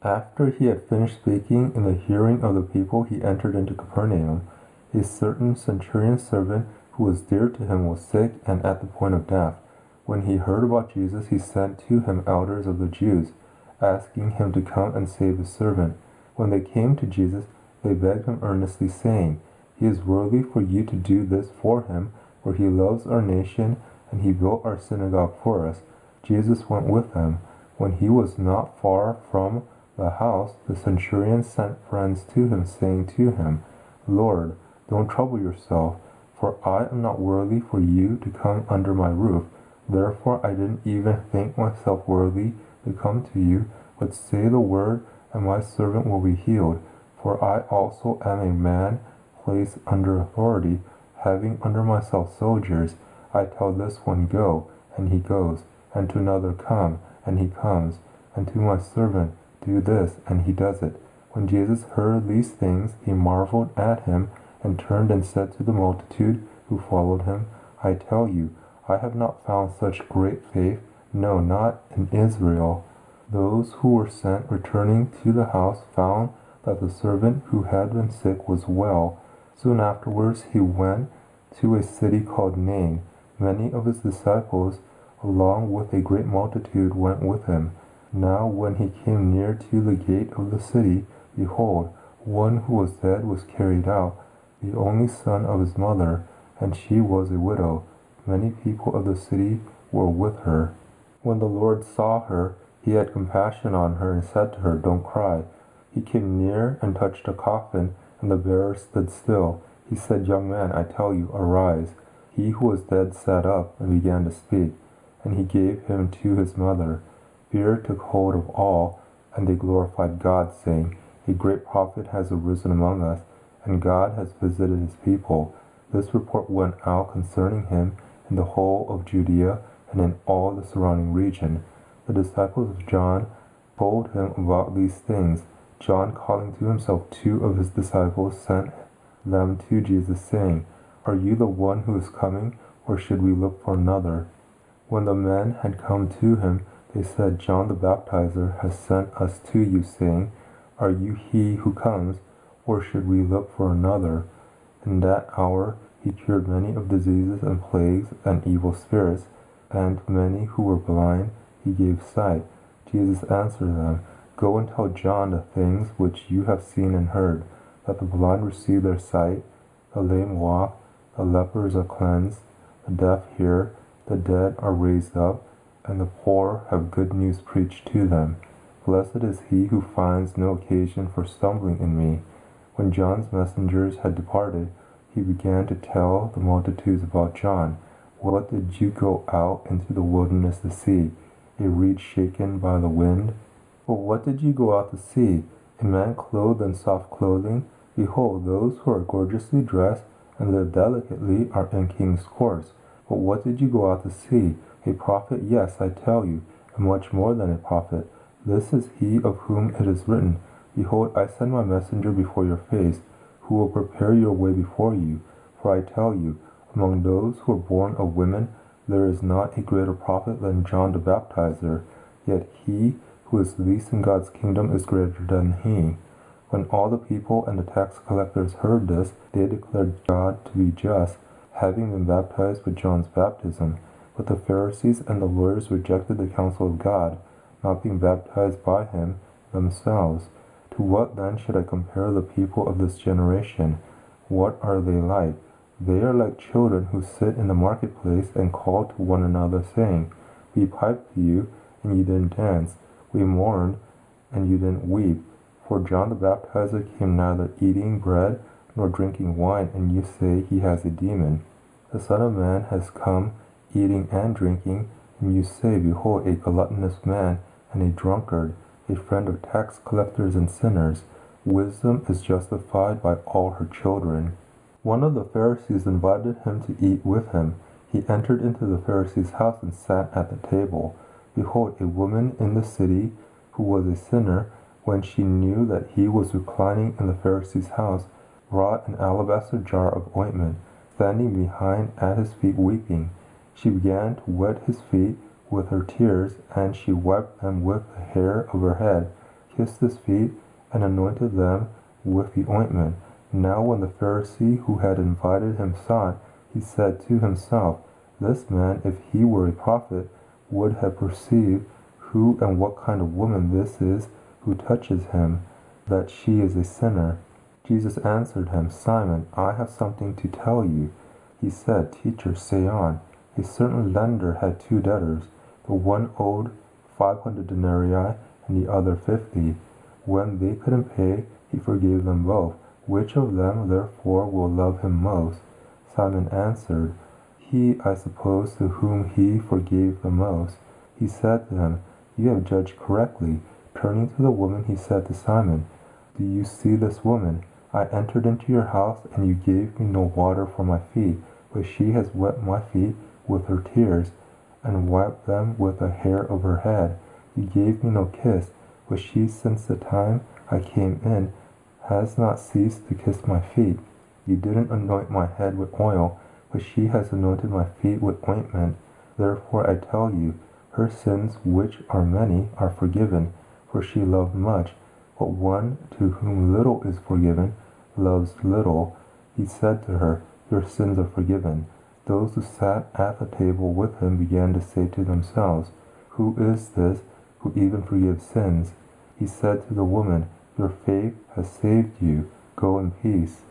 After he had finished speaking in the hearing of the people, he entered into Capernaum. A certain centurion's servant who was dear to him was sick and at the point of death. When he heard about Jesus, he sent to him elders of the Jews, asking him to come and save his servant. When they came to Jesus, they begged him earnestly, saying, "He is worthy for you to do this for him, for he loves our nation, and he built our synagogue for us." Jesus went with them. When he was not far from the house, the centurion sent friends to him, saying to him, "Lord, don't trouble yourself, for I am not worthy for you to come under my roof. Therefore I didn't even think myself worthy to come to you, but say the word, and my servant will be healed. For I also am a man placed under authority, having under myself soldiers. I tell this one, go, and he goes, and to another, come, and he comes, and to my servant, do this, and he does it." When Jesus heard these things, he marveled at him, and turned and said to the multitude who followed him, "I tell you, I have not found such great faith, no, not in Israel." Those who were sent, returning to the house, found that the servant who had been sick was well. Soon afterwards he went to a city called Nahum. Many of his disciples, along with a great multitude, went with him. Now when he came near to the gate of the city, behold, one who was dead was carried out, the only son of his mother, and she was a widow. Many people of the city were with her. When the Lord saw her, he had compassion on her and said to her, "Don't cry." He came near and touched the coffin, and the bearer stood still. He said, "Young man, I tell you, arise." He who was dead sat up and began to speak, and he gave him to his mother. Fear took hold of all, and they glorified God, saying, "A great prophet has arisen among us, and God has visited his people." This report went out concerning him in the whole of Judea and in all the surrounding region. The disciples of John told him about these things. John, calling to himself 2 of his disciples, sent them to Jesus, saying, "Are you the one who is coming, or should we look for another?" When the men had come to him, they said, "John the Baptizer has sent us to you, saying, 'Are you he who comes, or should we look for another?'" In that hour he cured many of diseases and plagues and evil spirits, and many who were blind he gave sight. Jesus answered them, "Go and tell John the things which you have seen and heard, that the blind receive their sight, the lame walk, the lepers are cleansed, the deaf hear, the dead are raised up, and the poor have good news preached to them. Blessed is he who finds no occasion for stumbling in me." When John's messengers had departed, he began to tell the multitudes about John. "What did you go out into the wilderness to see? A reed shaken by the wind? But what did you go out to see? A man clothed in soft clothing? Behold, those who are gorgeously dressed and live delicately are in king's courts. But what did you go out to see? A prophet? Yes, I tell you, and much more than a prophet. This is he of whom it is written, 'Behold, I send my messenger before your face, who will prepare your way before you.' For I tell you, among those who are born of women, there is not a greater prophet than John the Baptizer, yet he who is least in God's kingdom is greater than he." When all the people and the tax collectors heard this, they declared God to be just, having been baptized with John's baptism. But the Pharisees and the lawyers rejected the counsel of God, not being baptized by him themselves. To what then should I compare the people of this generation? What are they like? They are like children who sit in the marketplace and call to one another, saying, "We piped to you, and you didn't dance. We mourned, and you didn't weep. For John the Baptizer came neither eating bread nor drinking wine, and you say he has a demon. The Son of Man has come eating and drinking, and you say, Behold, a gluttonous man and a drunkard, a friend of tax collectors and sinners. Wisdom is justified by all her children." One of the Pharisees invited him to eat with him. He entered into the Pharisee's house and sat at the table. Behold, a woman in the city who was a sinner, when she knew that he was reclining in the Pharisee's house, brought an alabaster jar of ointment, standing behind at his feet weeping. She began to wet his feet with her tears, and she wiped them with the hair of her head, kissed his feet, and anointed them with the ointment. Now when the Pharisee who had invited him saw it, he said to himself, This man, if he were a prophet, would have perceived who and what kind of woman this is who touches him, that she is a sinner. Jesus answered him, Simon, I have something to tell you. He said, Teacher, say on. A certain lender had 2 debtors. The one owed 500 denarii and the other 50. When they couldn't pay, he forgave them both. Which of them, therefore, will love him most? Simon answered, He, I suppose, to whom he forgave the most. He said to him, You have judged correctly. Turning to the woman, he said to Simon, Do you see this woman? I entered into your house, and you gave me no water for my feet, but she has wet my feet with her tears, and wiped them with a hair of her head. You gave me no kiss, but she, since the time I came in, has not ceased to kiss my feet. You didn't anoint my head with oil, but she has anointed my feet with ointment. Therefore I tell you, her sins, which are many, are forgiven, for she loved much. But one to whom little is forgiven loves little. He said to her, Your sins are forgiven. Those who sat at the table with him began to say to themselves, Who is this who even forgives sins? He said to the woman, Your faith has saved you. Go in peace.